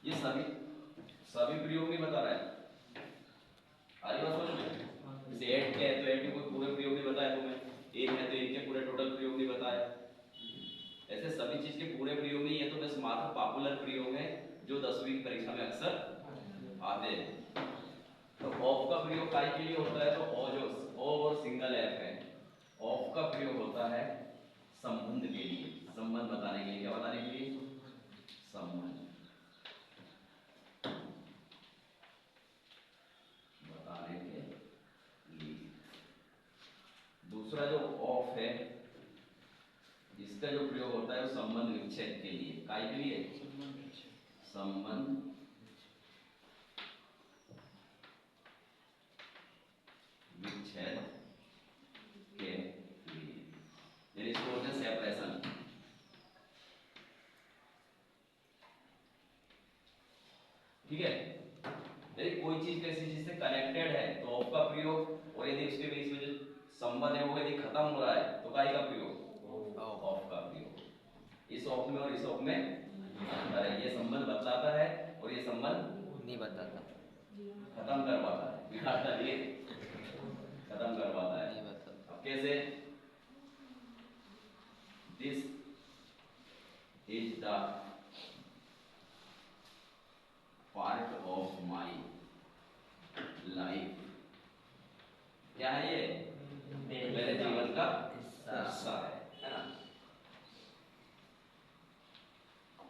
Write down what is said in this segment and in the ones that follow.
ये सभी सभी प्रयोग नहीं बता रहा है। आ रही बात समझ में? जैसे एट के है तो एट के कोई पूरे प्रयोग नहीं बताया तुम्हें, एक है तो एक के पूरे टोटल प्रयोग नहीं बताया। ऐसे सभी चीज के पूरे प्रयोग नहीं, ये तो बस मात्र पॉपुलर प्रयोग है जो 10वीं की परीक्षा में अक्सर आते हैं। तो ऑफ का प्रयोग काय के लिए होता है? तो ओ जो ओ और सिंगल एफ है, ऑफ का प्रयोग होता है संबंध के लिए, संबंध बताने के लिए। क्या बताने के लिए? संबंध बताने के लिए। दूसरा जो ऑफ है, इसका जो प्रयोग होता है वो संबंध विच्छेद के लिए। काय के लिए? संबंध विच्छेद के लिए, यानी इसको बोलते हैं सेपरेशन। ठीक है, यदि कोई चीज कैसी चीज से कनेक्टेड है तो ऑफ का प्रयोग, और यदि उसके बीच में जो संबंध है वो यदि खत्म हो रहा है तो काय का प्रयोग? ऑफ का प्रयोग। इस ऑफ में और इस ऑफ में अंतर है। ये संबंध बतलाता है और ये संबंध नहीं बताता, खत्म करवाता है, बिगाड़ता नहीं है, खत्म करवाता है। नहीं बताता। अब कैसे? This is the part of my life. क्या है ये? मेरे जीवन का हिस्सा है ना।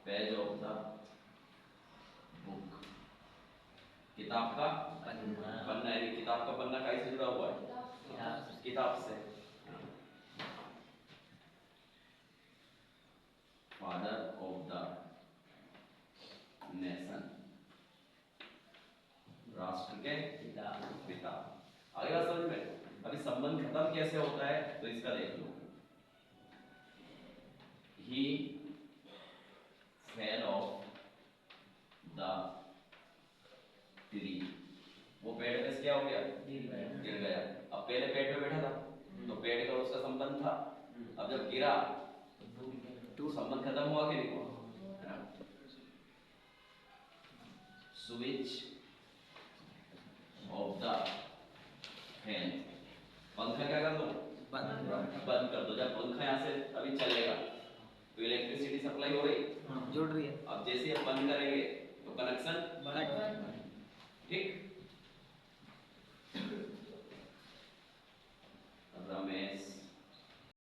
पेज ऑफ द बुक, किताब का पन्ना है। किताब का पन्ना कैसे जुड़ा हुआ है? किताब से। फादर ऑफ द नेशन, राष्ट्र के पिता। आगे बात समझ में? अभी संबंध खत्म कैसे होता है तो इसका देख लो। ही फेल ऑफ द ट्री, वो पेड़ पे से क्या हो गया? गिर गया। अब पहले पेड़ पे बैठा था तो पेड़ का उसका संबंध था, अब जब गिरा तो संबंध खत्म हुआ कि नहीं हुआ? स्विच ऑफ द फैन, पंखा क्या कर दो? बंद कर दो। जब पंखा यहाँ से अभी चलेगा तो इलेक्ट्रिसिटी सप्लाई हो रही, जुड़ रही है। अब जैसे आप बंद करेंगे तो कनेक्शन, ठीक।